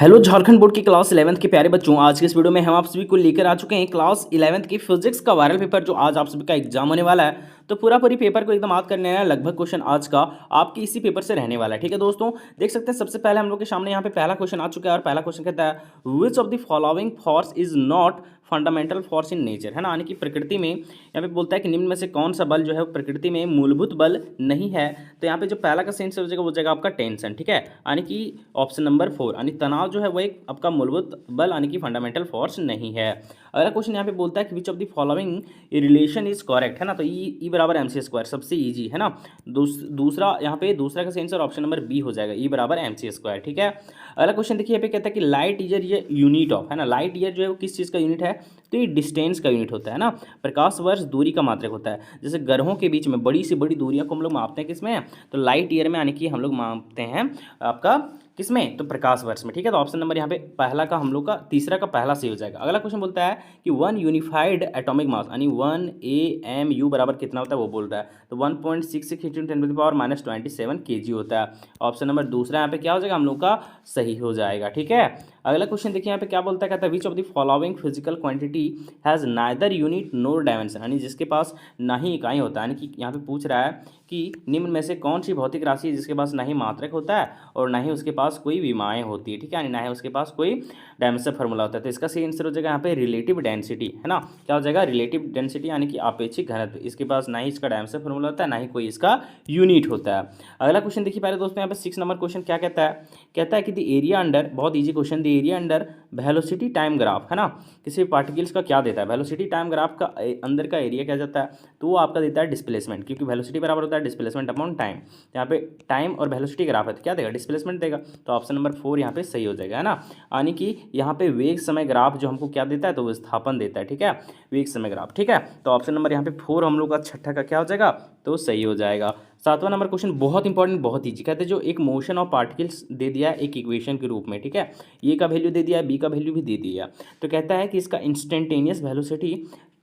Hello Jharkhand board की class 11th के प्यारे बच्चों, आज के इस वीडियो में हम आप सभी को लेकर आ चुके हैं क्लास 11th की फिजिक्स का वायरल पेपर जो आज आप सभी का एग्जाम होने वाला है। तो पूरी पेपर को एकदम याद करने है। लगभग क्वेश्चन आज का आपकी इसी पेपर से रहने वाला है। ठीक है दोस्तों, देख सकते हैं सबसे पहले हम लोग के सामने यहाँ पे पहला क्वेश्चन आ चुका है और पहला क्वेश्चन कहता है which of the following force is not fundamental force in nature, है ना, यानी कि प्रकृति में यहाँ पे बोलता है कि निम्न में से कौन सा बल जो है वो प्रकृति में मूलभूत बल नहीं है। तो यहाँ पे जो पहला का सेंस हो जाएगा वो जाएगा आपका टेंशन। ठीक है, यानी कि ऑप्शन नंबर 4 यानी तनाव जो है वो एक आपका मूलभूत बल यानी कि फंडामेंटल फोर्स नहीं है। अगला क्वेश्चन यहाँ पे बोलता है कि विच of the following relation is correct, है ना। तो ई बराबर एम सी स्क्वायर सबसे ईजी है ना। दूसरा यहाँ पे दूसरा का सेंस और ऑप्शन नंबर बी हो जाएगा, ई बराबर एम सी स्क्वायर। ठीक है, अगला क्वेश्चन देखिए यहाँ पे कहता है कि लाइट ईयर ये यूनिट ऑफ, है ना, लाइट ईयर जो है वो किस चीज़ का यूनिट है, तो ये डिस्टेंस का यूनिट होता है ना। प्रकाश वर्ष दूरी का मात्रक होता है। जैसे ग्रहों के बीच में बड़ी से बड़ी दूरियां को हम लोग मापते हैं किसमें, तो लाइट ईयर में, यानी कि हम लोग मापते हैं आपका किसमें, तो प्रकाश वर्ष में। ठीक है, तो ऑप्शन नंबर यहाँ पे पहला का हम लोग का तीसरा का पहला सही हो जाएगा। अगला क्वेश्चन बोलता है कि वन यूनिफाइड एटॉमिक मास यानी 1 AMU बराबर कितना होता है वो बोल रहा है। तो 1.66 × 10⁻⁻27 kg होता है। ऑप्शन नंबर दूसरा यहाँ पे क्या हो जाएगा हम लोग का सही हो जाएगा। ठीक है, अगला क्वेश्चन देखिए यहाँ पे क्या बोलता है, कहता है which of the following physical quantity has neither unit NOR dimension, यानी जिसके पास ना ही इकाई होता है, यानी कि यहाँ पे पूछ रहा है कि निम्न में से कौन सी भौतिक राशि है जिसके पास ना ही मात्रक होता है और ना ही उसके पास कोई विमाएँ होती है। ठीक है, यानी ना ही उसके पास कोई डायमेंशन फार्मूला होता है। तो इसका सही आंसर हो जाएगा यहाँ पे रिलेटिव डेंसिटी, है ना। क्या हो जाएगा, रिलेटिव डेंसिटी यानी कि आपेक्षिक घनत्व। इसके पास ना ही इसका डायमेंशन फार्मूला होता है, ना ही कोई इसका यूनिट होता है। अगला क्वेश्चन देखिए पहले दोस्तों, यहाँ पे 6 नंबर क्वेश्चन क्या कहता है, कहता है कि द एरिया अंडर, बहुत easy question, the area under velocity time graph, है ना, किसी पार्टिकल्स का क्या देता है, वेलोसिटी टाइम ग्राफ का अंदर का एरिया क्या जाता है, तो वो आपका देता है डिस्प्लेसमेंट, क्योंकि वेलोसिटी बराबर होता है डिस्प्लेसमेंट अपॉन टाइम। यहाँ पे टाइम और वेलोसिटी ग्राफ है तो क्या देगा, डिस्प्लेसमेंट देगा। तो ऑप्शन नंबर 4 यहाँ पे सही हो जाएगा, है ना। यानी कि यहाँ पे वेग समय ग्राफ जो हमको क्या देता है, तो विस्थापन देता है। ठीक है, वेग समय ग्राफ। ठीक है, तो ऑप्शन नंबर यहाँ पे 4 हम लोग का छठा का क्या हो जाएगा, तो सही हो जाएगा। 7वां नंबर क्वेश्चन बहुत इंपॉर्टेंट, बहुत ईजी, कहते हैं जो एक मोशन ऑफ पार्टिकल्स दे दिया है एक इक्वेशन के रूप में। ठीक है, ए का वैल्यू दे दिया है, बी का वैल्यू भी दे दिया, तो कहता है कि इसका इंस्टेंटेनियस वेलोसिटी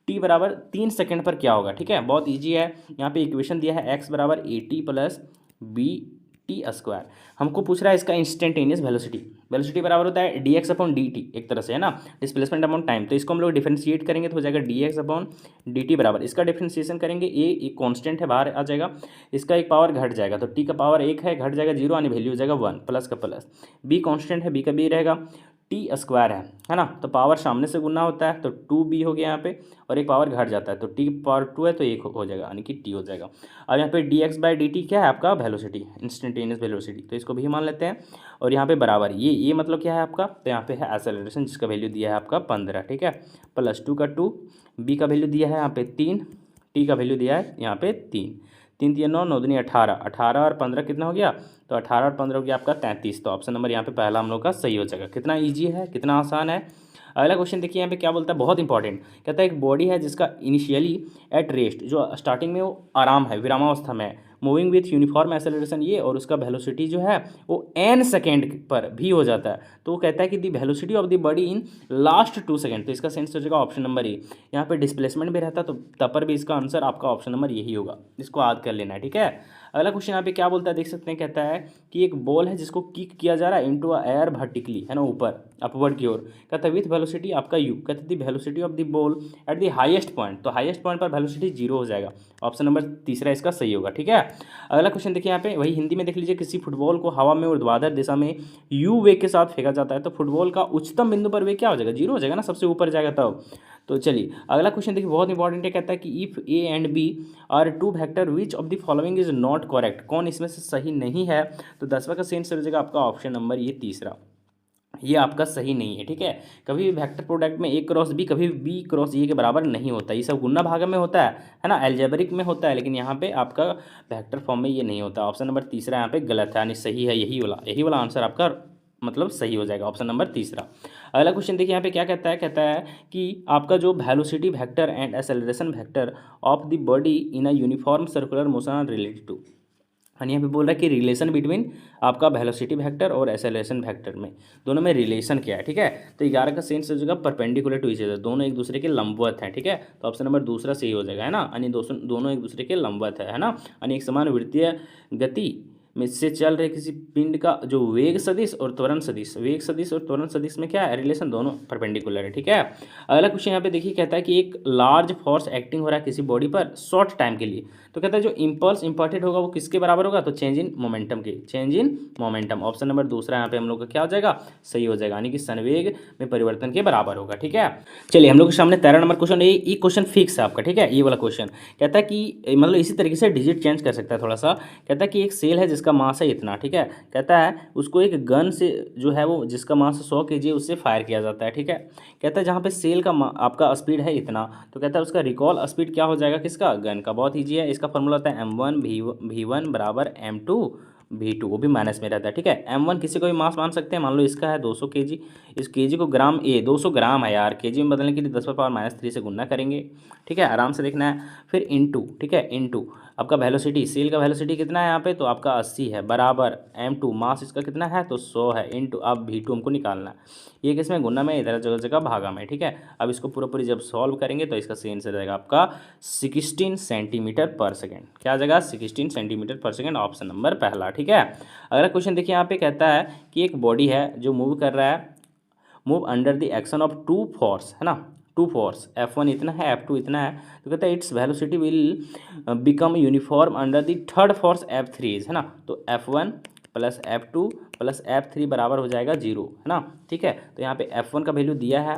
टी बराबर 3 सेकंड पर क्या होगा। ठीक है, बहुत ईजी है। यहाँ पे इक्वेशन दिया है एक्स बराबर AT + BT²। हमको पूछ रहा है इसका इंस्टेंटेनियस वेलोसिटी, वेलोसिटी बराबर होता है dx/dt एक तरह से, है ना, डिस्प्लेसमेंट अपॉन टाइम। तो इसको हम लोग डिफरेंशिएट करेंगे तो हो जाएगा dx/dt बराबर, इसका डिफरेंशिएशन करेंगे ए एक कांस्टेंट है बाहर आ जाएगा, इसका एक पावर घट जाएगा तो टी का पावर 1 है, घट जाएगा 0 यानी वैल्यू हो जाएगा 1, प्लस का प्लस, बी कांस्टेंट है, बी का बी रहेगा, T² है ना, तो पावर सामने से गुना होता है तो 2b हो गया यहाँ पे, और एक पावर घट जाता है तो t पावर 2 है तो 1 हो जाएगा यानी कि t हो जाएगा। अब यहाँ पे dx/dt क्या है आपका वेलोसिटी, इंस्टेंटेनियस वेलोसिटी, तो इसको भी मान लेते हैं। और यहाँ पे बराबर ये मतलब क्या है आपका, तो यहाँ पे है एक्सेलरेशन जिसका वैल्यू दिया है आपका 15। ठीक है, +2 का 2, बी का वैल्यू दिया है यहाँ पे 3, टी का वैल्यू दिया है यहाँ पे 3, 3 3 9 9 दूनी 18, 18 और 15 कितना हो गया, तो 18 और 15 हो गया आपका 33। तो ऑप्शन नंबर यहाँ पे पहला हम लोग का सही हो जाएगा। कितना ईजी है, कितना आसान है। अगला क्वेश्चन देखिए यहाँ पे क्या बोलता है, बहुत इंपॉर्टेंट, कहता है एक बॉडी है जिसका इनिशियली एट रेस्ट, जो स्टार्टिंग में वो आराम है, विरामावस्था में, मूविंग विथ यूनिफॉर्म एक्सेलरेशन ये, और उसका वेलोसिटी जो है वो n सेकेंड पर भी हो जाता है। तो वो कहता है कि the velocity of the body in last 2 second, तो इसका सेंस हो जाएगा ऑप्शन नंबर ए। यहाँ पे डिस्प्लेसमेंट भी रहता है तो तब पर भी इसका आंसर आपका ऑप्शन नंबर यही होगा, इसको याद कर लेना है। ठीक है, अगला क्वेश्चन यहाँ पे क्या बोलता है देख सकते हैं, कहता है कि एक बॉल है जिसको किक किया जा रहा है इनटू एयर वर्टिकली, है ना, ऊपर अपवर्ड की ओर, कहता है विथ वेलोसिटी आपका u, कहते हैं the velocity of the ball at the highest point, तो हाईएस्ट पॉइंट पर वेलोसिटी 0 हो जाएगा। ऑप्शन नंबर तीसरा इसका सही होगा। ठीक है, अगला क्वेश्चन देखिए यहाँ पे वही हिंदी में देख लीजिए, किसी फुटबॉल को हवा में ऊर्ध्वाधर दिशा में u वेग के साथ फेंका जाता है तो फुटबॉल का उच्चतम बिंदु पर वेग क्या हो जाएगा, 0 हो जाएगा ना, सबसे ऊपर जाएगा तब। तो चलिए अगला क्वेश्चन देखिए बहुत इंपॉर्टेंट है, कहता है कि if A and B are 2 vector which of the following is not correct, कौन इसमें से सही नहीं है। तो 10वां का सेंस हो जाएगा आपका ऑप्शन नंबर ये तीसरा, ये आपका सही नहीं है। ठीक है, कभी भी वेक्टर प्रोडक्ट में A×B कभी B × A के बराबर नहीं होता, ये सब गुणा भागा में होता है ना, एल्जेब्रिक में होता है, लेकिन यहाँ पे आपका वेक्टर फॉर्म में ये नहीं होता। ऑप्शन नंबर तीसरा यहाँ पे गलत है, यानी सही है यही वाला आंसर आपका मतलब सही हो जाएगा, ऑप्शन नंबर तीसरा। अगला क्वेश्चन देखिए यहाँ पे क्या कहता है, कहता है कि आपका जो velocity vector and acceleration vector of the body in a uniform circular motion are related to, यानी यहाँ पे बोल रहा है कि रिलेशन बिटवीन आपका वेलोसिटी वेक्टर और एक्सेलरेशन वेक्टर में दोनों में रिलेशन क्या है। ठीक है, तो 11 का सेंस हो जाएगा परपेंडिकुलर टू ईच अदर, दोनों एक दूसरे के लंबवत हैं। ठीक है, तो ऑप्शन नंबर दूसरा सही हो जाएगा, है ना, यानी दोनों एक दूसरे के लंबवत है ना, यानी एक समान वृत्तीय गति में से चल रहे किसी पिंड का जो वेग सदिश और त्वरण सदिश, वेग सदिश और त्वरण सदिश में क्या है रिलेशन, दोनों परपेंडिकुलर है। ठीक है, अगला क्वेश्चन यहाँ पे देखिए कहता है कि एक लार्ज फोर्स एक्टिंग हो रहा है किसी बॉडी पर शॉर्ट टाइम के लिए, तो कहता है जो इम्पल्स इम्पार्टेड होगा वो किसके बराबर होगा, तो चेंज इन मोमेंटम के, change in momentum. Option number दूसरा यहाँ पे हम लोग का क्या हो जाएगा, सही हो जाएगा, यानी कि संवेग में परिवर्तन के बराबर होगा। ठीक है, चलिए हम लोग के सामने 13 नंबर क्वेश्चन, ये क्वेश्चन फिक्स है आपका। ठीक है, ये वाला क्वेश्चन कहता है कि मतलब इसी तरीके से डिजिट चेंज कर सकता है थोड़ा सा। कहता है कि एक सेल है जिसका मास है इतना, ठीक है, कहता है उसको एक गन से जो है वो जिसका मास 100 kg उससे फायर किया जाता है। ठीक है, कहता है जहाँ पे सेल का आपका स्पीड है इतना, तो कहता है उसका रिकॉल स्पीड क्या हो जाएगा, किसका, गन का। बहुत ईजी है, इसका फॉर्मूला होता है m1 बराबर m2 वो भी माइनस में रहता है। ठीक है, m1 किसी को भी मास मान सकते हैं, मान लो इसका है 200 kg, इस kg को ग्राम 200 ग्राम है यार, kg में बदलने के लिए 10⁻³ से गुना करेंगे। ठीक है, आराम से देखना है, फिर इनटू, ठीक है, इनटू आपका वेलोसिटी, सेल का वेलोसिटी कितना है यहाँ पे, तो आपका 80 है, बराबर m2 मास इसका कितना है, तो 100 है, इनटू अब v2 हमको निकालना है। ये किसमें, गुना में, इधर जगह जगह भागा में। ठीक है, अब इसको पूरी जब सॉल्व करेंगे तो इसका सही आंसर रहेगा आपका 16 सेंटीमीटर पर सेकेंड। क्या आ जाएगा, 16 सेंटीमीटर पर सेकेंड, ऑप्शन नंबर पहला। ठीक है, अगला क्वेश्चन देखिए यहाँ पे कहता है कि एक बॉडी है जो मूव कर रहा है, move under the action of two force, है ना, टू फोर्स, F1 इतना है, F2 इतना है, तो कहता है its velocity will become uniform under the third force F3 है ना, तो F1 plus F2 plus F3 बराबर हो जाएगा 0, है ना। ठीक है, तो यहाँ पे F1 का वैल्यू दिया है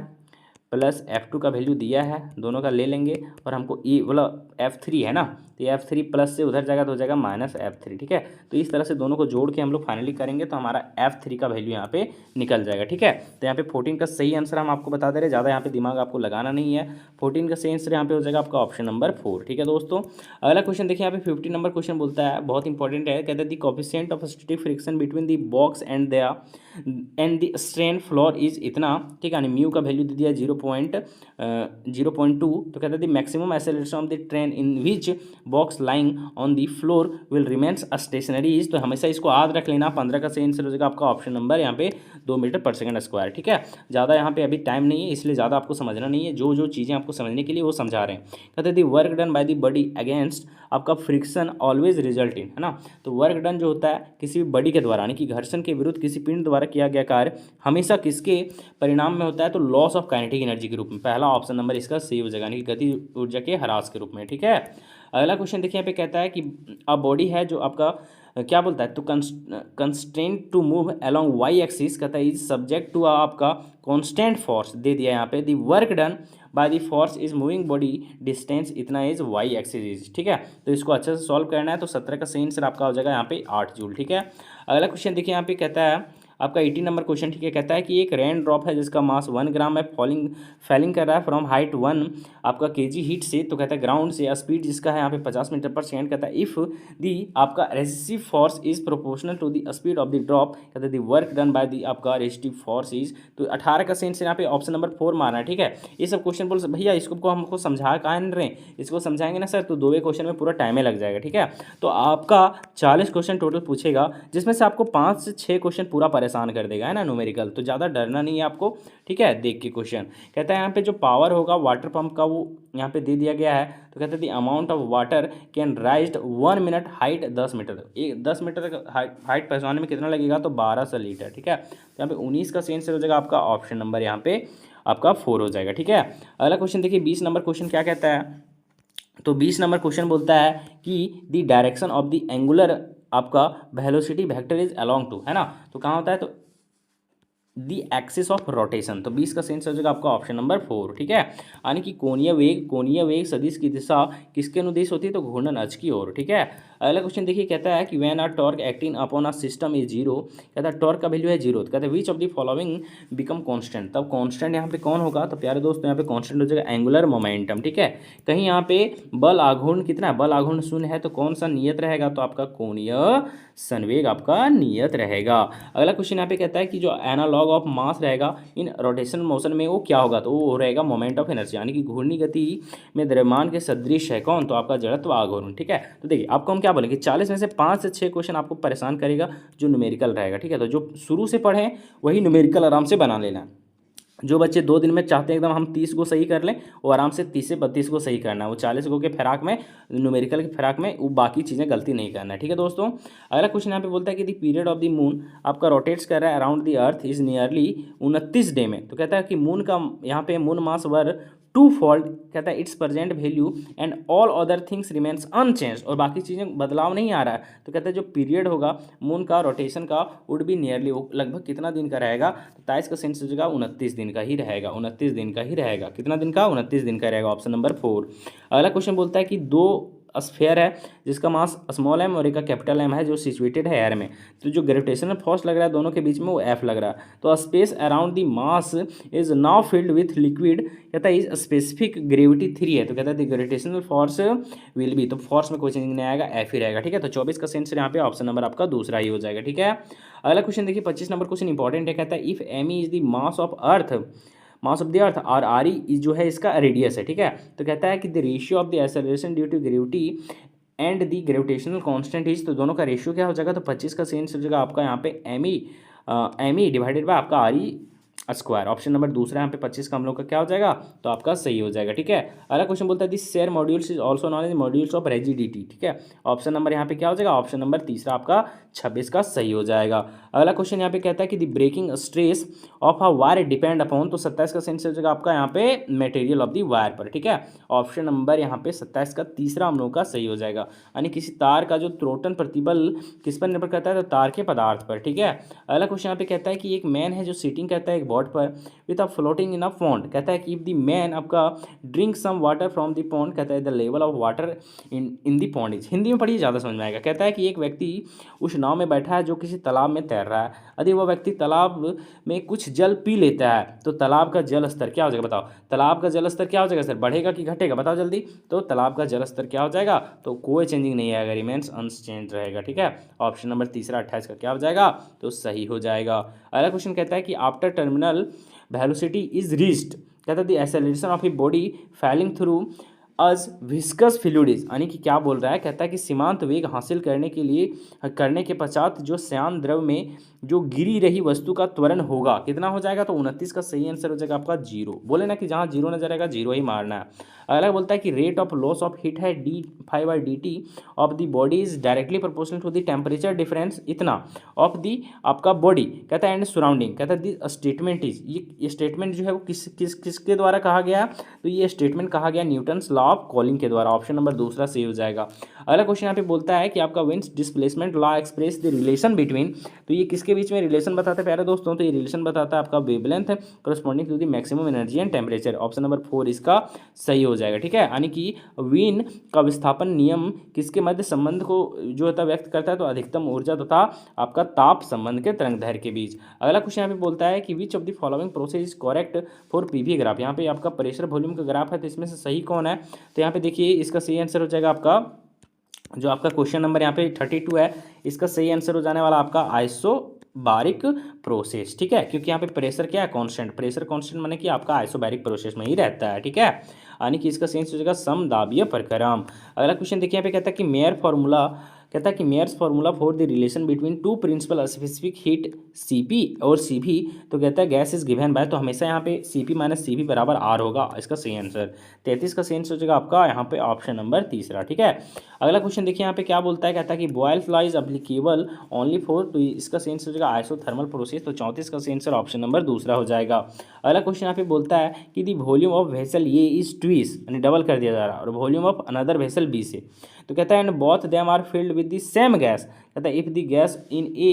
प्लस F2 का वैल्यू दिया है, दोनों का ले लेंगे, और हमको ई मतलब F3 है ना, तो F3 प्लस से उधर जाएगा तो हो जाएगा माइनस F3। ठीक है, तो इस तरह से दोनों को जोड़ के हम लोग फाइनली करेंगे तो हमारा F3 का वैल्यू यहाँ पे निकल जाएगा। ठीक है, तो यहाँ पे 14 का सही आंसर हम आपको बता दे रहे हैं, ज़्यादा यहाँ पे दिमाग आपको लगाना नहीं है। 14 का सही आंसर यहाँ पे हो जाएगा आपका ऑप्शन नंबर 4। ठीक है दोस्तों, अगला क्वेश्चन देखिए यहाँ पे 15 नंबर क्वेश्चन बोलता है, बहुत इंपॉर्टेंट है, कहता है the coefficient of static friction between the box and the strain floor is इतना। ठीक है, म्यू का वैल्यू दे दिया 0.2, तो कहता है the maximum acceleration of the train in which box lying on the floor will remains stationary is, तो हमेशा इसको याद रख लेना। 15 का सही आंसर हो जाएगा आपका ऑप्शन नंबर यहाँ पे 2 मीटर पर सेकंड स्क्वायर। ठीक है, ज़्यादा यहाँ पे अभी टाइम नहीं है इसलिए ज़्यादा आपको समझना नहीं है, जो चीज़ें आपको समझने के लिए वो समझा रहे हैं। कहते हैं दी work done by the body against आपका फ्रिक्शन ऑलवेज रिजल्ट इन, है ना, तो वर्क डन जो होता है किसी भी बॉडी के द्वारा, यानी कि घर्षण के विरुद्ध किसी पिंड द्वारा किया गया कार्य हमेशा किसके परिणाम में होता है, तो लॉस ऑफ काइनेटिक एनर्जी के रूप में। पहला ऑप्शन नंबर इसका सही हो जाएगा, यानी कि गति ऊर्जा के ह्रास के रूप में। ठीक है, अगला क्वेश्चन देखिए यहाँ पे कहता है कि अ बॉडी है जो आपका क्या बोलता है, तो constraint to move along Y axis, कहता है इज सब्जेक्ट टू आपका कांस्टेंट फोर्स दे दिया यहाँ पे, the work done by the force is moving body distance इतना इज वाई एक्सिस इज। ठीक है, तो इसको अच्छे से सॉल्व करना है, तो 17 का सही आंसर आपका हो जाएगा यहाँ पे 8 जूल। ठीक है, अगला क्वेश्चन देखिए यहाँ पे कहता है आपका 18 नंबर क्वेश्चन। ठीक है, कहता है कि एक रेन ड्रॉप है जिसका मास 1 ग्राम है, फैलिंग कर रहा है फ्रॉम हाइट 1 आपका केजी हीट से, तो कहता है ग्राउंड से, स्पीड जिसका है यहाँ पे 50 मीटर पर सेकेंड। कहता है इफ़ दी आपका resistive force is proportional to the speed of the drop, कहता है the work done by the आपका रेसिस्टिव फोर्स इज, तो 18 का सेंस यहाँ पे ऑप्शन नंबर 4 मारना है। ठीक है, ये सब क्वेश्चन बोल भैया इसको हमको समझा कहाँ नहीं रहे, इसको समझाएंगे ना सर तो 2 क्वेश्चन में पूरा टाइम लग जाएगा। ठीक है, तो आपका 40 क्वेश्चन टोटल पूछेगा, जिसमें से आपको 5 से 6 क्वेश्चन पूरा परेशान कर देगा, है ना, न्यूमेरिकल, तो ज़्यादा डरना नहीं है आपको। ठीक है, देख के क्वेश्चन कहता है यहाँ पे जो पावर होगा वाटर पंप का वो यहाँ पे दे दिया गया है, तो कहते हैं the amount of water can rise 1 minute height 10 metre, 10 metre तक हाइट पहुँचाने में कितना लगेगा, तो 1200 लीटर। ठीक है, तो यहाँ पे 19 का सही आंसर हो जाएगा आपका ऑप्शन नंबर यहाँ पे आपका 4 हो जाएगा। ठीक है, अगला क्वेश्चन देखिए 20 नंबर क्वेश्चन क्या कहता है, तो 20 नंबर क्वेश्चन बोलता है कि the direction of the angular आपका velocity vector is along to, है ना, तो कहाँ होता है, तो दी एक्सिस ऑफ रोटेशन, तो 20 का सेंस हो जाएगा आपका ऑप्शन नंबर 4। ठीक है, यानी कि कोणीय वेग सदिश की दिशा किसके अनुदिश होती है, तो घूर्णन अक्ष की ओर। ठीक है, अगला क्वेश्चन देखिए कहता है कि when a torque acting upon a system is 0, कहता है टॉर्क का वैल्यू है 0, तो कहता है which of the following become constant, तब कांस्टेंट यहाँ पे कौन होगा, तो प्यारे दोस्तों यहाँ पे कांस्टेंट हो जाएगा एंगुलर मोमेंटम। ठीक है, कहीं यहाँ पे बल आघूर्ण कितना है, बल आघूर्ण 0 है, तो कौन सा नियत रहेगा, तो आपका कोणीय संवेग आपका नियत रहेगा। अगला क्वेश्चन यहाँ पे कहता है कि जो एनालॉग ऑफ मास रहेगा इन रोटेशन मोशन में वो क्या होगा, तो वो रहेगा मोमेंट ऑफ एनर्जी, यानी कि घूर्णी गति में द्रव्यमान के सदृश है कौन, तो आपका जड़त्व आघूर्ण। ठीक है, तो देखिए आपको हम क्या बोलेंगे 40 में से 5 से 6 क्वेश्चन आपको परेशान करेगा जो न्यूमेरिकल रहेगा। ठीक है, तो जो शुरू से पढ़ें वही न्यूमेरिकल आराम से बना लेना। जो बच्चे 2 दिन में चाहते हैं एकदम हम 30 को सही कर लें, वो आराम से 30 से 32 को सही करना है, वो 40 को के फिराक में, न्यूमेरिकल के फिराक में वो बाकी चीज़ें गलती नहीं करना है। ठीक है दोस्तों। अगला क्वेश्चन यहाँ पे बोलता है कि the period of the moon आपका रोटेट्स कर रहा है around the earth is nearly 29 day में। तो कहता है कि मून का यहाँ पे moon mass were two fold, कहता है its present value and all other things remains unchange, और बाकी चीज़ें बदलाव नहीं आ रहा है। तो कहता है जो पीरियड होगा मून का रोटेशन का वुड बी नियरली, वो लगभग कितना दिन का रहेगा, तो 23 का सेंस हो जाएगा 29 दिन का ही रहेगा, 29 दिन का ही रहेगा। कितना दिन का? 29 दिन का रहेगा, ऑप्शन नंबर 4। अगला क्वेश्चन बोलता है कि दो स्फेयर है जिसका मास स्मॉल एम और एक का कैपिटल एम है जो सिचुएटेड है एयर में, तो जो ग्रेविटेशनल फोर्स लग रहा है दोनों के बीच में वो एफ लग रहा है। तो space around the mass is now filled with liquid, कहता है इज स्पेसिफिक ग्रेविटी 3 है, तो कहता है the gravitational force will be, तो फोर्स में कोई चेंज नहीं आएगा, एफ ही रहेगा। ठीक है, तो 24 का सेंसर यहाँ पे ऑप्शन नंबर आपका दूसरा ही हो जाएगा। ठीक है, अगला क्वेश्चन देखिए 25 नंबर क्वेश्चन इंपॉर्टेंट है, कहता है if M is the mass of earth, mass of the earth, और आर ई जो है इसका रेडियस है। ठीक है, तो कहता है कि the ratio of the acceleration due to gravity and the gravitational constant is, तो दोनों का रेशियो क्या हो जाएगा, तो 25 का सेंस हो जाएगा आपका यहाँ पे एम ई डिवाइडेड बाय आपका R E square. Option number दूसरा यहाँ पे 25 का हम लोग का क्या हो जाएगा, तो आपका सही हो जाएगा। ठीक है, अगला क्वेश्चन बोलता है this shear modulus is also known as modulus of rigidity. ठीक है, ऑप्शन नंबर यहाँ पे क्या हो जाएगा, ऑप्शन नंबर तीसरा आपका 26 का सही हो जाएगा। अगला क्वेश्चन यहाँ पे कहता है कि the breaking stress of a wire depend upon, तो 27 का सेंस हो जाएगा आपका यहाँ पे मटेरियल ऑफ द वायर पर। ठीक है, ऑप्शन नंबर यहाँ पे 27 का तीसरा हम लोग का सही हो जाएगा, यानी किसी तार का जो त्रोटन प्रतिबल किस पर निर्भर करता है, तो तार के पदार्थ पर। ठीक है, अगला क्वेश्चन यहाँ पे कहता है कि एक मैन है जो सीटिंग करता है एक बोर्ड पर with a floating in a pond, कहता है कि इफ द मैन आपका drink some water from the pond, कहता है the level of water in the pond is, Hindi में पढ़िए ज़्यादा समझ में आएगा। कहता है कि एक व्यक्ति उस नाव में बैठा है जो किसी तालाब में तैर रहा है, यदि वह व्यक्ति तालाब में कुछ जल पी लेता है तो तालाब का जल स्तर क्या हो जाएगा, बताओ तालाब का जल स्तर क्या हो जाएगा सर, बढ़ेगा कि घटेगा, बताओ जल्दी। तो तालाब का जल स्तर क्या हो जाएगा, तो कोई चेंजिंग नहीं आएगा, रिमेन्स अनचेंज रहेगा। ठीक है, ऑप्शन नंबर तीसरा 28 का क्या हो जाएगा, तो सही हो जाएगा। अगला क्वेश्चन कहता है कि after terminal velocity is reached, कहता है the acceleration of a body falling through a viscous fluids, यानी कि क्या बोल रहा है, कहता है कि सीमांत वेग हासिल करने के लिए करने के पश्चात जो श्यान द्रव में जो गिरी रही वस्तु का त्वरण होगा कितना हो जाएगा, तो 29 का सही आंसर हो जाएगा आपका 0। बोले ना कि जहाँ 0 नजर आएगा 0 ही मारना है। अगला बोलता है कि rate of loss of heat है d/dt of the body is directly proportional to the temperature difference इतना ऑफ द आपका बॉडी, कहता है एंड सराउंडिंग, कहता है द स्टेटमेंट इज, ये स्टेटमेंट जो है वो किसके द्वारा कहा गया, तो ये स्टेटमेंट कहा गया न्यूटन्स लॉ ऑफ कूलिंग के द्वारा। ऑप्शन नंबर दूसरा सही हो जाएगा। अगला क्वेश्चन यहाँ पे बोलता है कि आपका winds displacement law express the relation between, तो ये किसके बीच में रिलेशन बताता है प्यारे दोस्तों, तो ये रिलेशन बताता है आपका wavelength corresponding to the maximum energy and temperature. Option number 4 इसका सही हो जाएगा। ठीक है, यानी कि वीन का विस्थापन नियम किसके मध्य संबंध को जो होता व्यक्त करता है, तो अधिकतम ऊर्जा तथा आपका ताप संबंध के तरंगदैर्घ्य के बीच। अगला क्वेश्चन यहाँ पे बोलता है कि विच of the following process is correct for PV graph, यहाँ पे आपका प्रेशर वॉल्यूम का ग्राफ है, तो इसमें से सही कौन है, तो यहाँ पे देखिए इसका सही आंसर हो जाएगा आपका जो आपका क्वेश्चन नंबर यहाँ पे 32 है, इसका सही आंसर हो जाने वाला आपका आइसोबारिक प्रोसेस। ठीक है, क्योंकि यहाँ पे प्रेशर क्या है, कांस्टेंट, प्रेशर कांस्टेंट माने कि आपका आइसोबारिक प्रोसेस में ही रहता है। ठीक है, यानी कि इसका सेंस हो जाएगा समदाबीय प्रक्रम। अगला क्वेश्चन देखिए यहाँ पे कहता है कि मेयर फार्मूला, कहता है कि Mayer's formula for the relation between two principal specific heat Cp और Cv, तो कहता है गैस इज गिवन बाय, तो हमेशा यहाँ पे Cp माइनस Cv बराबर R होगा, इसका सही आंसर 33 का सेंस हो जाएगा आपका यहाँ पे ऑप्शन नंबर तीसरा। ठीक है, अगला क्वेश्चन देखिए यहाँ पे क्या बोलता है, कहता है कि Boyle fly is applicable only for, तो इसका सेंस हो जाएगा आइसोथर्मल प्रोसेस, तो 34 का सेंस ऑप्शन नंबर दूसरा हो जाएगा। अगला क्वेश्चन यहाँ पे बोलता है कि the volume of vessel A is twice, यानी डबल कर दिया जा रहा है, और volume of another vessel B से, तो कहता है and both them are filled with the same gas, कहता है if the gas in A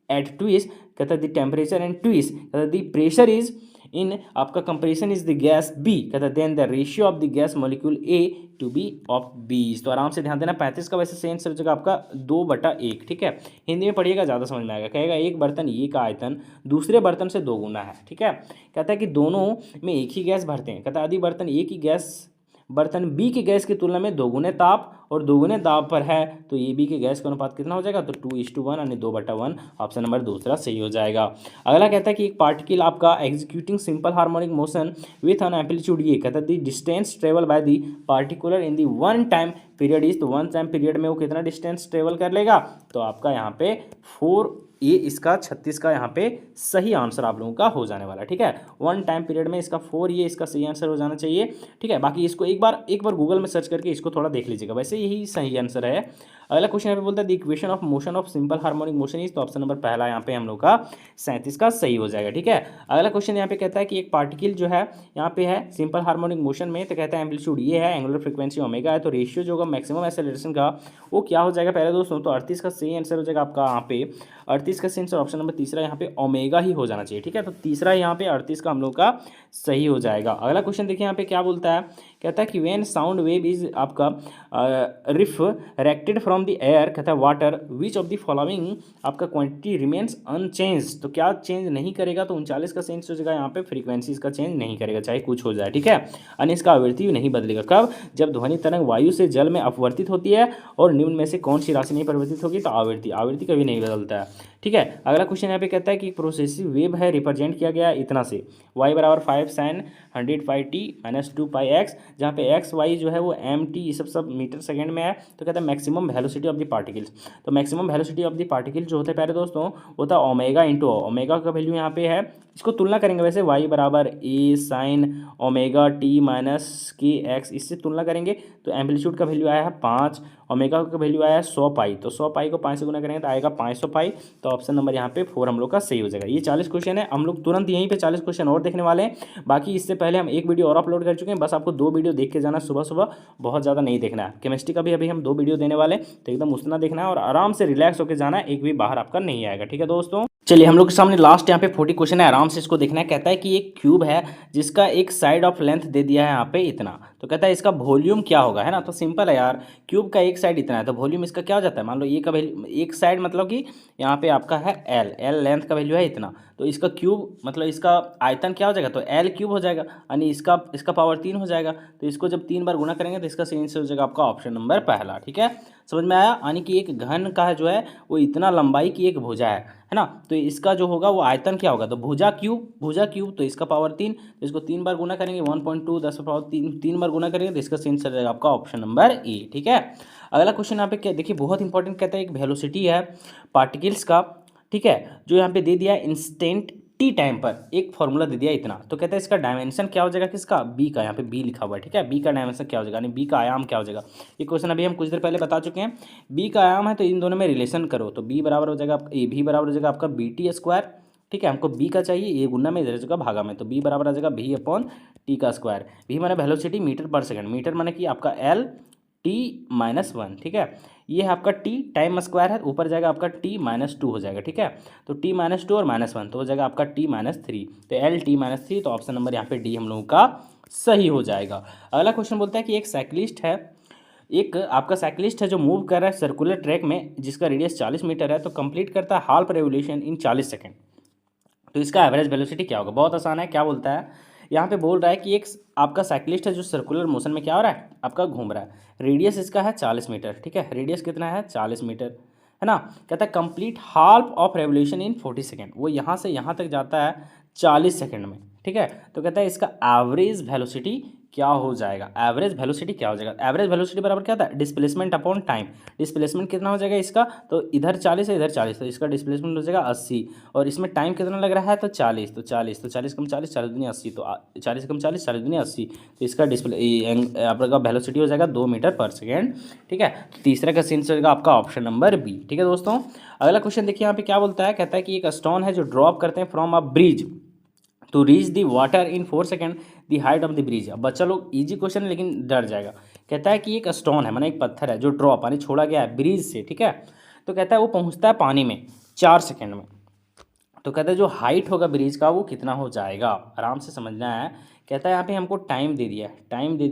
at twice, कहता है द टेम्परेचर एंड ट्वीस, कहता है द प्रेशर इज इन आपका compression is the gas B, कहता है then the ratio of the gas molecule A to B of 20। तो आराम से ध्यान देना 35 का वैसे सेंस हो जाएगा आपका 2/1। ठीक है, हिंदी में पढ़िएगा ज़्यादा समझ में आएगा। कहेगा एक बर्तन ये का आयतन दूसरे बर्तन से 2 गुना है। ठीक है, कहता है कि दोनों में एक ही गैस भरते हैं, कहता है यदि बर्तन ए की गैस बर्तन बी की गैस की तुलना में 2 गुने ताप और 2 गुने दाब पर है, तो ए बी के गैस का अनुपात कितना हो जाएगा, तो 2:1 यानी 2/1। ऑप्शन नंबर दूसरा सही हो जाएगा। अगला कहता है कि एक पार्टिकल आपका executing simple harmonic motion with an amplitude ये, कहता है the distance travel by the particular in the one time period is, तो वन टाइम पीरियड में वो कितना डिस्टेंस ट्रेवल कर लेगा, तो आपका यहाँ पे 4 ये इसका 36 का यहाँ पे सही आंसर आप लोगों का हो जाने वाला है। ठीक है, 1 टाइम पीरियड में इसका 4 ये इसका सही आंसर हो जाना चाहिए। ठीक है, बाकी इसको एक बार गूगल में सर्च करके इसको थोड़ा देख लीजिएगा, वैसे यही सही आंसर है। अगला क्वेश्चन यहाँ पे बोलता है the equation of motion of simple harmonic motion is, तो ऑप्शन नंबर पहला यहाँ पे हम लोग का 37 का सही हो जाएगा। ठीक है, अगला क्वेश्चन यहाँ पे कहता है कि एक पार्टिकल जो है यहाँ पे है सिंपल हार्मोनिक मोशन में, तो कहता है एम्पलीट्यूड ये है, एंगुलर फ्रीक्वेंसी ओमेगा है, तो रेशियो जो होगा मैक्सिमम एक्सेलरेशन का वो क्या हो जाएगा पहले दोस्तों, तो 38 का सही आंसर हो जाएगा आपका यहाँ पे 38 का सही आंसर ऑप्शन नंबर तीसरा यहाँ पे ओमेगा ही हो जाना चाहिए। ठीक है, तो तीसरा यहाँ पे 38 का हम लोग का सही हो जाएगा। अगला क्वेश्चन देखिए यहाँ पे क्या बोलता है, कहता है कि व्हेन साउंड वेव इज आपका रिफ्रैक्टेड फ्रॉम द एयर, कहता है water which of the following आपका क्वांटिटी रिमेन्स अनचेंज, तो क्या चेंज नहीं करेगा, तो 39 का सेंस हो जाएगा यहाँ पे फ्रीक्वेंसी इसका चेंज नहीं करेगा चाहे कुछ हो जाए। ठीक है, यानी इसका आवृत्ति नहीं बदलेगा। कब, जब ध्वनि तरंग वायु से जल में अपवर्तित होती है और निम्न में से कौन सी राशि नहीं परिवर्तित होगी, तो आवृत्ति कभी नहीं बदलता है। ठीक है, अगला क्वेश्चन यहाँ पे कहता है कि प्रोसेसिव वेव है रिप्रेजेंट किया गया इतना से, y बराबर 5 sin 100πt माइनस 2πx, जहाँ पे एक्स वाई जो है वो mt ये सब मीटर सेकंड में है। तो कहता है maximum velocity of the particles, तो maximum velocity of the particle जो होता है प्यारे दोस्तों होता है ओमेगा इंटू ओमेगा का वैल्यू यहाँ पे है, इसको तुलना करेंगे वैसे y बराबर a sin omega t minus के एक्स, इससे तुलना करेंगे तो एम्पलीट्यूड का वैल्यू आया है 5, ओमेगा का वैल्यू आया है 100 पाई, तो 100 पाई को 5 से गुना करेंगे तो आएगा 500 पाई, तो ऑप्शन नंबर यहाँ पे 4 हम लोग का सही हो जाएगा। ये 40 क्वेश्चन है, हम लोग तुरंत यहीं पे 40 क्वेश्चन और देखने वाले हैं। बाकी इससे पहले हम एक वीडियो और अपलोड कर चुके हैं, बस आपको 2 वीडियो देख के जाना, सुबह सुबह बहुत ज़्यादा नहीं देखना है। केमिस्ट्री का भी अभी हम 2 वीडियो देने वाले हैं, तो एकदम उतना देखना है और आराम से रिलैक्स होकर जाना है, एक भी बाहर आपका नहीं आएगा। ठीक है दोस्तों, चलिए हम लोग के सामने लास्ट यहाँ पे 40 क्वेश्चन है, आराम से इसको देखना है। कहता है कि एक क्यूब है जिसका एक साइड ऑफ लेंथ दे दिया है यहाँ पे इतना, तो कहता है इसका वॉल्यूम क्या होगा, है ना। तो सिंपल है यार, क्यूब का एक साइड इतना है तो वॉल्यूम इसका क्या हो जाता है, मान लो ये का वैल्यू एक साइड मतलब कि यहाँ पे आपका है एल लेंथ का वैल्यू है इतना, तो इसका क्यूब मतलब इसका आयतन क्या हो जाएगा, तो एल क्यूब हो जाएगा, यानी इसका पावर 3 हो जाएगा। तो इसको जब 3 बार गुना करेंगे तो इसका सही आंसर हो जाएगा आपका ऑप्शन नंबर पहला। ठीक है, समझ में आया, यानी कि एक घन का जो है वो इतना लंबाई की एक भुजा है ना, तो इसका जो होगा वो आयतन क्या होगा, तो भुजा क्यूब, तो इसका पावर 3, तो इसको 3 बार गुना करेंगे 1.2 10 पावर 3 बार गुना करेंगे तो इसका सही आंसर रहेगा आपका ऑप्शन नंबर ए। ठीक है, अगला क्वेश्चन यहाँ पे क्या देखिए बहुत इंपॉर्टेंट, कहता है एक वेलोसिटी है पार्टिकल्स का, ठीक है, जो यहाँ पे दे दिया है इंस्टेंट टी टाइम पर एक फॉर्मूला दे दिया इतना, तो कहता है इसका डायमेंशन क्या हो जाएगा किसका, बी का, यहाँ पे बी लिखा हुआ है। ठीक है, बी का डायमेंशन क्या हो जाएगा, यानी बी का आयाम क्या हो जाएगा। ये क्वेश्चन अभी हम कुछ देर पहले बता चुके हैं, बी का आयाम है तो इन दोनों में रिलेशन करो, तो बी बराबर हो जाएगा भी बराबर हो जाएगा आपका BT²। ठीक है, हमको बी का चाहिए, ये गुना में इधर जगह भागा में, तो बी बराबर आ जाएगा V/T का स्क्वायर। भी माने वेलोसिटी मीटर पर सेकंड, मीटर माने कि आपका L/T-1। ठीक है, ये है आपका T टाइम स्क्वायर है, ऊपर जाएगा आपका T-2 हो जाएगा। ठीक है, तो T-2 और -1 तो हो जाएगा आपका T-3, तो LT-3, तो ऑप्शन नंबर यहाँ पे डी हम लोगों का सही हो जाएगा। अगला क्वेश्चन बोलता है कि एक साइकिलिस्ट है जो मूव कर रहा है सर्कुलर ट्रैक में जिसका रेडियस 40 मीटर है, तो कंप्लीट करता है हाफ रेवोल्यूशन इन 40 सेकेंड, तो इसका एवरेज वेलोसिटी क्या होगा। बहुत आसान है, क्या बोलता है यहाँ पे बोल रहा है कि एक आपका साइकिलिस्ट है जो सर्कुलर मोशन में क्या हो रहा है आपका घूम रहा है, रेडियस इसका है 40 मीटर। ठीक है, रेडियस कितना है 40 मीटर, है ना। कहता है complete half of revolution in 40 second, वो यहाँ से यहाँ तक जाता है 40 सेकेंड में। ठीक है, तो कहता है इसका एवरेज वेलोसिटी क्या हो जाएगा, एवरेज वेलोसिटी क्या हो जाएगा। एवरेज वेलोसिटी बराबर क्या था, डिस्प्लेसमेंट अपॉन टाइम, डिस्प्लेसमेंट कितना हो जाएगा इसका, तो इधर 40 है इधर 40, तो इसका डिस्प्लेसमेंट हो जाएगा 80, और इसमें टाइम कितना लग रहा है तो 40, तो 40 कम 40 40 दूनी 80, तो 40 कम 40 40 दूनी 80, तो इसका आपका वेलोसिटी हो जाएगा 2 मीटर पर सेकेंड। ठीक है, तो तीसरा का आंसर होगा आपका ऑप्शन नंबर बी। ठीक है दोस्तों, अगला क्वेश्चन देखिए यहाँ पे क्या बोलता है, कहता है कि एक स्टोन है जो ड्रॉप करते हैं from a bridge to reach the water in 4 second the height of the bridge. अब बच्चा लोग इजी क्वेश्चन है लेकिन डर जाएगा। कहता है कि एक स्टोन है, माना एक पत्थर है जो ड्रॉप यानी छोड़ा गया है ब्रिज से। ठीक है, तो कहता है वो पहुंचता है पानी में 4 सेकेंड में, तो कहता है जो हाइट होगा ब्रिज का वो कितना हो जाएगा, आराम से समझना है। कहता है यहाँ पे हमको टाइम दे दिया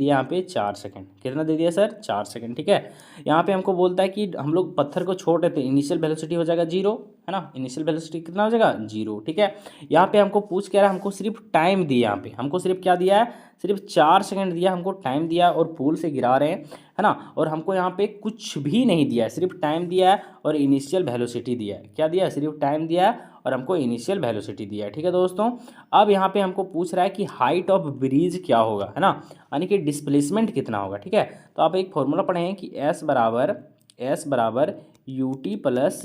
यहाँ पे 4 सेकंड, कितना दे दिया सर 4 सेकंड। ठीक है, यहाँ पे हमको बोलता है कि हम लोग पत्थर को छोड़ देते हैं, इनिशियल वेलोसिटी हो जाएगा 0, है ना, इनिशियल वेलोसिटी कितना हो जाएगा 0। ठीक है, यहाँ पे हमको पूछ के रहा है, हमको सिर्फ टाइम दिया, यहाँ पे हमको सिर्फ क्या दिया है, सिर्फ 4 सेकंड दिया, हमको टाइम दिया और पूल से गिरा रहे हैं, है ना, और हमको यहाँ पे कुछ भी नहीं दिया है, सिर्फ टाइम दिया है और इनिशियल वेलोसिटी दिया है। क्या दिया है, सिर्फ टाइम दिया है और हमको इनिशियल वेलोसिटी दिया है। ठीक है दोस्तों, अब यहाँ पे हमको पूछ रहा है कि हाइट ऑफ ब्रिज क्या होगा, है ना, यानी कि डिस्प्लेसमेंट कितना होगा। ठीक है, तो आप एक फॉर्मूला पढ़े हैं कि S बराबर UT प्लस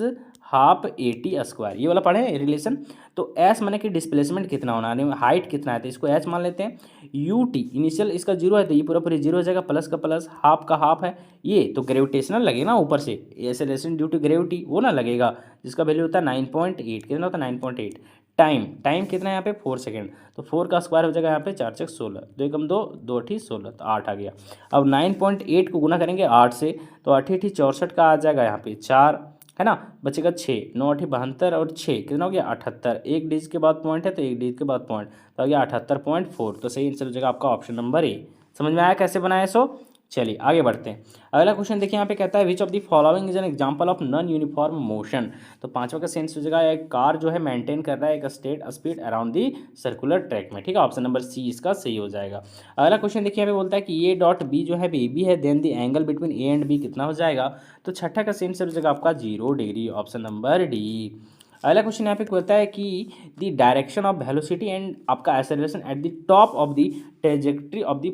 हाफ AT², ये वाला पढ़े रिलेशन। तो एस माने कि डिस्प्लेसमेंट कितना होना है, हाइट कितना है, तो इसको एच मान लेते हैं। UT इनिशियल इसका जीरो है तो ये पूरा पूरी जीरो हो जाएगा, प्लस का प्लस, हाफ का हाफ है, ये तो ग्रेविटेशनल लगेगा ना ऊपर से, एक्सेलरेशन ड्यू टू ग्रेविटी वो ना लगेगा, जिसका वैल्यू होता है 9.8, कितना होता है 9.8। टाइम कितना है यहाँ पे 4 सेकेंड, तो 4 का स्क्वायर हो जाएगा यहाँ पे 4 से 16, 2 एकम 2, 2 अठी 16, तो 8 आ गया। अब 9.8 को गुना करेंगे 8 से, तो 8 अठी 64 का आ जाएगा यहाँ पे 4, है ना, बचेगा 6, 9 अठी 72 और 6 कितना हो गया 78, एक डिजिट के बाद पॉइंट है तो एक डिजिट के बाद पॉइंट, तो आ गया 78.4, तो सही आंसर हो जाएगा आपका ऑप्शन नंबर ए। समझ में आया कैसे बनाया सो। चलिए आगे बढ़ते हैं। अगला क्वेश्चन देखिए यहाँ पे कहता है which of the following is an example of non uniform motion. तो पांचवा का सेंस हो जाएगा एक कार जो है मेंटेन कर रहा है एक state speed around the circular track में, ठीक है, ऑप्शन नंबर सी इसका सही हो जाएगा। अगला क्वेश्चन देखिए यहाँ पे बोलता है कि ए डॉट बी जो है बी है, then the angle between A and B कितना हो जाएगा, तो छठा का सेंस हो जाएगा आपका 0 डिग्री, ऑप्शन नंबर डी। अगला क्वेश्चन यहाँ पे कहता है कि the direction of velocity and आपका acceleration at the top of the trajectory of the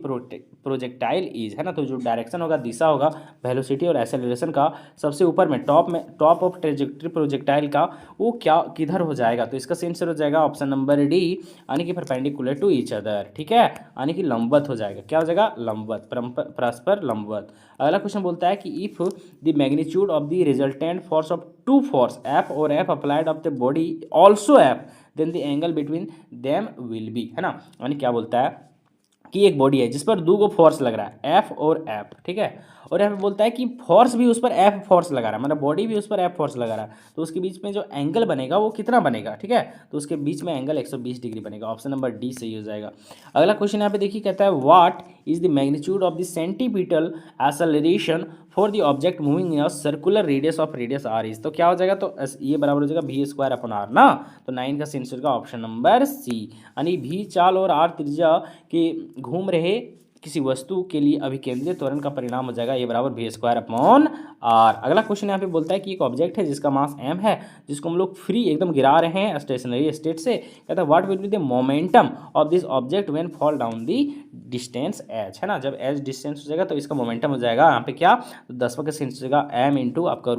projectile is, है ना, तो जो डायरेक्शन होगा दिशा होगा वेलोसिटी और एक्सेलरेशन का सबसे ऊपर में टॉप ऑफ ट्रेजेक्ट्री प्रोजेक्टाइल का वो क्या किधर हो जाएगा, तो इसका सेंस हो जाएगा ऑप्शन नंबर डी, यानी कि परपेंडिकुलर टू ईच अदर, ठीक है, यानी कि लंबवत हो जाएगा, क्या हो जाएगा लंबवत, परस्पर लंबवत। अगला क्वेश्चन बोलता है कि if the magnitude of the resultant force of two force F और F applied of the body also F, then the angle between them will be, है ना, यानी क्या बोलता है कि एक बॉडी है जिस पर दो को फोर्स लग रहा है एफ और एफ, ठीक है, और यहाँ पे बोलता है कि फोर्स भी उस पर एफ फोर्स लगा रहा है, मतलब बॉडी भी उस पर एफ फोर्स लगा रहा है, तो उसके बीच में जो एंगल बनेगा वो कितना बनेगा, ठीक है, तो उसके बीच में एंगल 120 डिग्री बनेगा, ऑप्शन नंबर डी सही हो जाएगा। अगला क्वेश्चन यहाँ पे देखिए कहता है what is the magnitude of the centripetal acceleration for the object moving in a circular radius R is, तो क्या हो जाएगा, तो ये बराबर हो जाएगा V²/R ना, तो 9 का सेंस का ऑप्शन नंबर सी, यानी भी चाल और आर त्रिज्या के घूम रहे किसी वस्तु के लिए अभिकेंद्रीय त्वरण का परिणाम हो जाएगा ये बराबर V²/R। अगला क्वेश्चन यहाँ पे बोलता है कि एक ऑब्जेक्ट है जिसका मास m है, जिसको हम लोग फ्री एकदम गिरा रहे हैं स्टेशनरी स्टेट से, कहता है what will be the momentum of this object when fall down the distance h, है ना, जब h डिस्टेंस हो जाएगा तो इसका मोमेंटम हो जाएगा यहाँ पे क्या, तो 10वां का सेंस हो जाएगा m इंटू आपका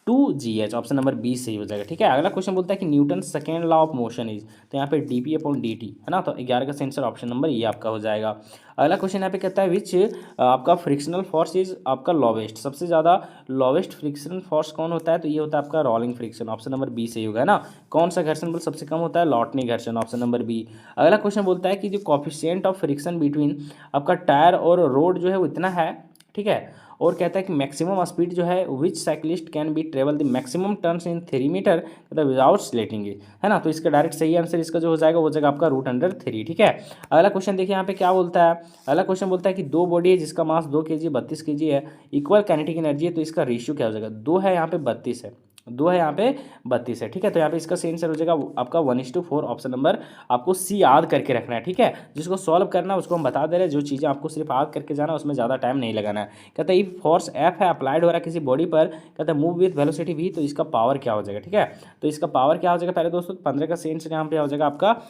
√2gh, ऑप्शन नंबर बी सही हो जाएगा, ठीक है। अगला क्वेश्चन बोलता है कि Newton second law of motion is, तो यहाँ पे dp/dt, है ना, तो 11 का सेंसर ऑप्शन नंबर ये आपका हो जाएगा। अगला क्वेश्चन यहाँ पे कहता है विच आपका फ्रिक्शनल फोर्स इज आपका लोवेस्ट, सबसे ज़्यादा लोवेस्ट फ्रिक्शनल फोर्स कौन होता है, तो ये होता है आपका rolling friction, option number B सही होगा, है ना। कौन सा घर्षण बल सबसे कम होता है, लौटनी घर्षण, ऑप्शन नंबर बी। अगला क्वेश्चन बोलता है कि जो कॉफिशिएंट ऑफ फ्रिक्शन बिटवीन आपका टायर और रोड जो है वो इतना है, ठीक है, और कहता है कि मैक्सिमम स्पीड जो है which cyclist can be travel the maximum turns in 3 meter without slating it, है ना, तो इसका डायरेक्ट सही आंसर इसका जो हो जाएगा आपका √3, ठीक है। अगला क्वेश्चन देखिए यहाँ पे क्या बोलता है, अगला क्वेश्चन बोलता है कि दो बॉडी है जिसका मास 2 kg 32 kg है, इक्वल काइनेटिक एनर्जी है, तो इसका रेशियो क्या हो जाएगा, 2 है यहाँ पे 32 है, 2 है यहाँ पे 32 है, ठीक है, तो यहाँ पे इसका सेम आंसर हो जाएगा आपका 1:4, ऑप्शन नंबर आपको सी याद करके रखना है, ठीक है, जिसको सॉल्व करना है उसको हम बता दे रहे हैं, जो चीज़ें आपको सिर्फ याद करके जाना उसमें ज़्यादा टाइम नहीं लगाना है। कहता है इफ फोर्स एफ है अप्लाइड हो रहा है किसी बॉडी पर, कहता है मूव विथ वेलोसिटी v, तो इसका पावर क्या हो जाएगा, ठीक है, तो इसका पावर क्या हो जाएगा पहले दोस्तों 15 का सेंस यहाँ पे हो जाएगा आपका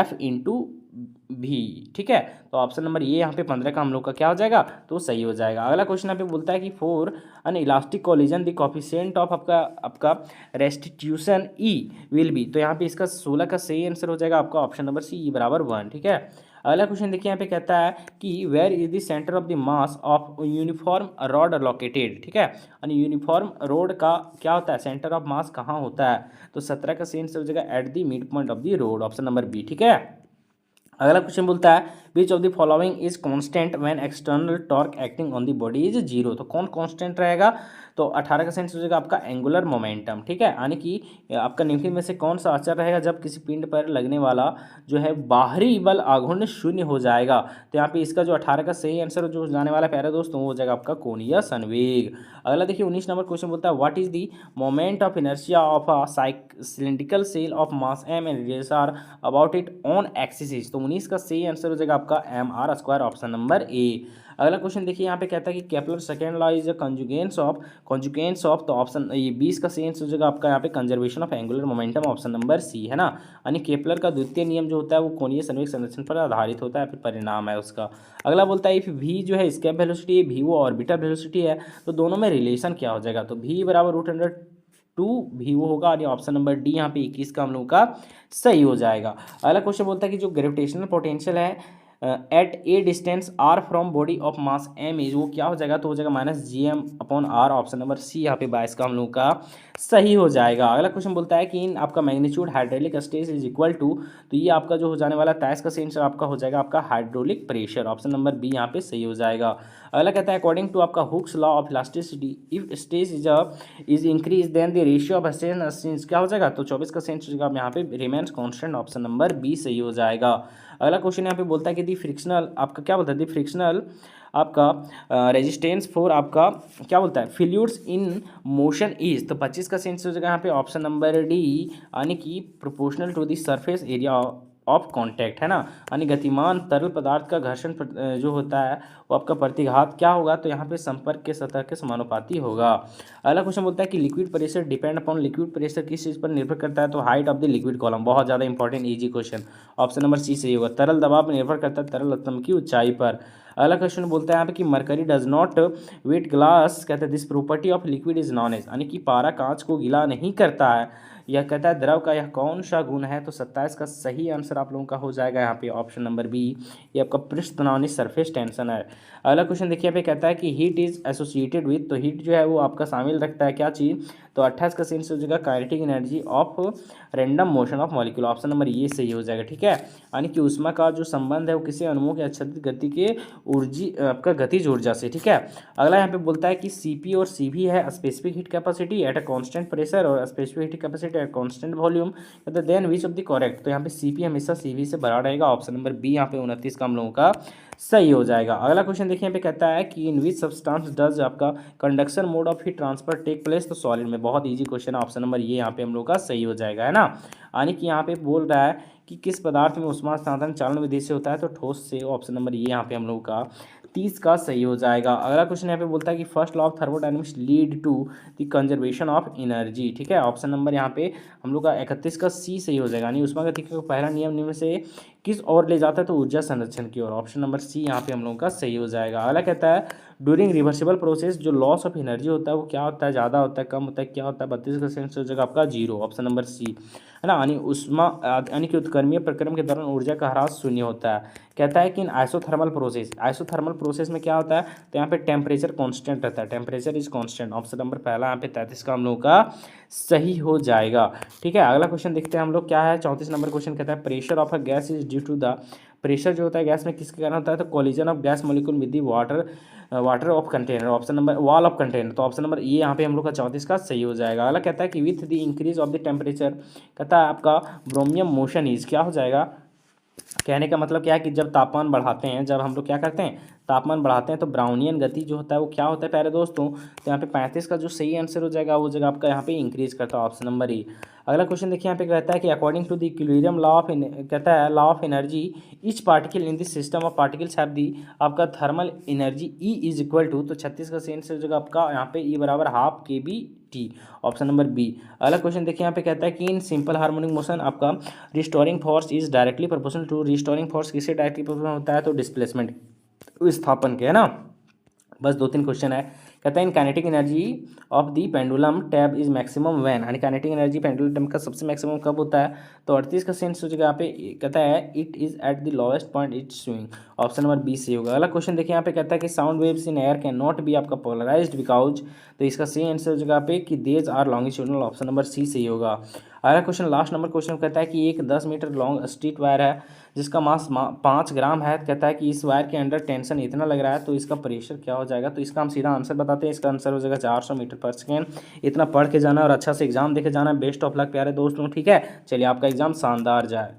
f इंटू भी, ठीक है, तो ऑप्शन नंबर ये यहाँ पे 15 का हम लोग का क्या हो जाएगा, तो सही हो जाएगा। अगला क्वेश्चन यहाँ पे बोलता है कि for an elastic collision the coefficient of आपका रेस्टिट्यूशन ई विल बी, तो यहाँ पे इसका 16 का सही आंसर हो जाएगा आपका ऑप्शन नंबर सी E=1, ठीक है। अगला क्वेश्चन देखिए यहाँ पे कहता है कि where is the centre of the mass of uniform rod located, ठीक है, यानी यूनिफॉर्म रोड का क्या होता है, सेंटर ऑफ मास कहाँ होता है, तो 17 का सही आंसर हो जाएगा at the mid point of the road, option number B, ठीक है। अगला क्वेश्चन बोलता है which of the following is constant when external torque acting on the body is 0, तो कौन कांस्टेंट रहेगा, तो 18 का सेंस हो जाएगा आपका एंगुलर मोमेंटम, ठीक है, यानी कि आपका निम्नलिखित में से कौन सा अचर रहेगा जब किसी पिंड पर लगने वाला जो है बाहरी बल आघूर्ण शून्य हो जाएगा, तो यहाँ पे इसका जो 18 का सही आंसर जो जाने वाला है प्यारे दोस्तों वो हो जाएगा आपका कोणीय संवेग। अगला देखिए 19 नंबर क्वेश्चन बोलता है what is the moment of inertia of a cylindrical cell of mass m and radius r about it on axis, तो 19 का सही आंसर हो जाएगा आपका mr², ऑप्शन नंबर ए। अगला क्वेश्चन देखिए यहाँ पे कहता है कि Kepler second law is a consequence of, तो ऑप्शन ये 20 का सही आंसर हो जाएगा आपका यहाँ पे conservation of angular momentum, option number C, है ना, यानी केपलर का द्वितीय नियम जो होता है वो कोणीय संवेग संरक्षण पर आधारित होता है, फिर परिणाम है उसका। अगला बोलता है इफ v जो है स्केप वेलोसिटी है, v वो ऑर्बिटल वेलोसिटी है, तो दोनों में रिलेशन क्या हो जाएगा, तो v √2 भी वो होगा, और ये ऑप्शन नंबर डी यहाँ पे 21 का हम लोगों का सही हो जाएगा। अगला क्वेश्चन बोलता है कि जो ग्रेविटेशनल पोटेंशियल है at a distance R from body of mass M is, वो क्या हो जाएगा, तो हो जाएगा -gm/r। ऑप्शन नंबर सी यहाँ पे 22 का हम लोग का सही हो जाएगा। अगला क्वेश्चन बोलता है कि इन आपका magnitude hydraulic stress is equal to, तो ये आपका जो हो जाने वाला 23 का सेंसर आपका हो जाएगा आपका hydraulic pressure. Option number B यहाँ पे सही हो जाएगा। अगला कहता है अकॉर्डिंग टू आपका Hooke's law of elasticity, if stress is increase then the ratio of strain क्या हो जाएगा, तो 24 का सेंसर जगह यहाँ पे remains constant. Option number B सही हो जाएगा। अगला क्वेश्चन यहाँ पे बोलता है कि दी फ्रिक्शनल आपका क्या बोलता है, दी फ्रिक्शनल आपका रेजिस्टेंस फॉर आपका क्या बोलता है फ्लूइड्स इन मोशन इज, तो 25 का सेंस हो जाएगा यहाँ पे ऑप्शन नंबर डी, यानी कि proportional to the surface area of contact, है ना, यानी गतिमान तरल पदार्थ का घर्षण जो होता है वो आपका प्रतिघात क्या होगा, तो यहाँ पे संपर्क के सतह के समानुपाती होगा। अगला क्वेश्चन बोलता है कि liquid pressure depend upon, liquid pressure किस चीज़ पर निर्भर करता है, तो height of the liquid column. बहुत ज़्यादा important easy question, option number C सही होगा। तरल दबाव पर निर्भर करता है तरल स्तंभ की ऊंचाई पर। अगला क्वेश्चन बोलता है यहाँ पे कि mercury does not wet glass, कहते हैं this property of liquid is known as, यानी कि पारा कांच को गीला नहीं करता है, यह कहता है द्रव का यह कौन सा गुण है, तो 27 का सही आंसर आप लोगों का हो जाएगा यहाँ पे ऑप्शन नंबर बी, ये आपका पृष्ठ तनाव सरफेस टेंशन है। अगला क्वेश्चन देखिए यहाँ पे कहता है कि हीट इज एसोसिएटेड विथ, तो हीट जो है वो आपका शामिल रखता है क्या चीज़, तो 28 का सेंस हो जाएगा kinetic energy of random motion of molecule. Option number ये सही हो जाएगा, ठीक है, यानी कि ऊष्मा का जो संबंध है वो किसी अणुओं की आच्छादित गति के आपका गतिज ऊर्जा से, ठीक है। अगला यहाँ पे बोलता है कि सीपी और सीवी है specific heat capacity at a constant pressure और specific heat capacity at constant volume, कहते then which of the correct, तो यहाँ पे सीपी हमेशा सीवी से बड़ा रहेगा। ऑप्शन नंबर बी यहाँ पे 29 का हम लोगों का सही हो जाएगा। अगला क्वेश्चन देखिए यहाँ पे कहता है कि इन विच सब्सटेंस डज आपका conduction mode of heat transfer take place, तो सॉलिड में। बहुत इजी क्वेश्चन है, ऑप्शन नंबर ये यहाँ पे हम लोग का सही हो जाएगा, है ना, यानी कि यहाँ पे बोल रहा है कि किस पदार्थ में ऊष्मा स्थानांतरण चालन विधि से होता है, तो ठोस से। ऑप्शन नंबर ये यहाँ पे हम लोग का 30 का सही हो जाएगा। अगला क्वेश्चन यहाँ पे बोलता है कि first law of thermodynamics lead to the conservation of energy, ठीक है। ऑप्शन नंबर यहाँ पे हम लोग का 31 का सी सही हो जाएगा, यानी ऊष्मागतिकी का पहला नियम निम्न से किस ओर ले जाता है, तो ऊर्जा संरक्षण की ओर। ऑप्शन नंबर सी यहाँ पे हम लोगों का सही हो जाएगा। अगला कहता है ड्यूरिंग रिवर्सिबल प्रोसेस जो लॉस ऑफ एनर्जी होता है वो क्या होता है, ज़्यादा होता है कम होता है, क्या होता है, 32% हो जाएगा आपका 0। ऑप्शन नंबर सी, है ना, यानी उष्मा यानी कि उत्क्रमणीय प्रक्रम के दौरान ऊर्जा का ह्रास शून्य होता है। कहता है कि इन आइसोथर्मल प्रोसेस में क्या होता है, तो यहाँ पे टेम्परेचर कांस्टेंट रहता है, temperature is constant. Option number पहला यहाँ पे 33 का हम लोग का सही हो जाएगा, ठीक है। अगला क्वेश्चन देखते हैं हम लोग क्या है, 34 नंबर क्वेश्चन कहता है pressure of a gas is due to the, pressure जो होता है गैस में किसके कारण होता है, तो collision of gas molecule with the water of container. Option number wall of container, तो ऑप्शन नंबर ये यहाँ पे हम लोग का 34 का सही हो जाएगा। अगला कहता है कि with the increase of the temperature, कहता है आपका ब्रोमियम मोशन इज क्या हो जाएगा, कहने का मतलब क्या है कि जब तापमान बढ़ाते हैं, जब हम लोग क्या करते हैं तापमान बढ़ाते हैं, तो ब्राउनियन गति जो होता है वो क्या होता है प्यारे दोस्तों, तो यहाँ पे 35 का जो सही आंसर हो जाएगा वो जगह आपका यहाँ पे इंक्रीज करता है, ऑप्शन नंबर ई। अगला क्वेश्चन देखिए यहाँ पे कहता है कि according to the equilibrium law of, कहता है law of energy each particle in this system of particles have the आपका thermal energy E is equal to, तो 36 का सही आंसर हो जाएगा आपका यहाँ पे ई बराबर half kBT। Option number B. अगला क्वेश्चन देखिए यहाँ पे कहता है कि इन सिंपल हार्मोनिक मोशन आपका restoring force is directly proportional to, restoring force किससे डायरेक्टली प्रोपोर्शनल होता है, तो डिस्प्लेसमेंट विस्थापन के, है ना। बस 2-3 क्वेश्चन है। कहता है in kinetic energy of the pendulum tab is maximum when, यानी काइनेटिक एनर्जी पेंडुलम का सबसे मैक्सिमम कब होता है, तो 38 का सेंस हो जाएगा यहाँ पे, कहता है it is at the lowest point its swing. Option number B से होगा। अगला क्वेश्चन देखिए यहाँ पे कहता है कि sound waves in air can not be आपका पोलराइज्ड बिकॉज, तो इसका सही आंसर हो जाएगा पे कि these are longitudinal. Option number C सही होगा। अगला क्वेश्चन लास्ट नंबर क्वेश्चन कहता है कि एक 10 मीटर लॉन्ग स्ट्रीट वायर है जिसका मास 5 ग्राम है, कहता है कि इस वायर के अंडर टेंशन इतना लग रहा है तो इसका प्रेशर क्या हो जाएगा, तो इसका हम सीधा आंसर बताते हैं। इसका आंसर हो जाएगा 400 मीटर पर सेकेंड। इतना पढ़ के जाना और अच्छा से एग्जाम देके जाना। बेस्ट ऑफ लक प्यारे दोस्तों, ठीक है। चलिए आपका एग्जाम शानदार जाए।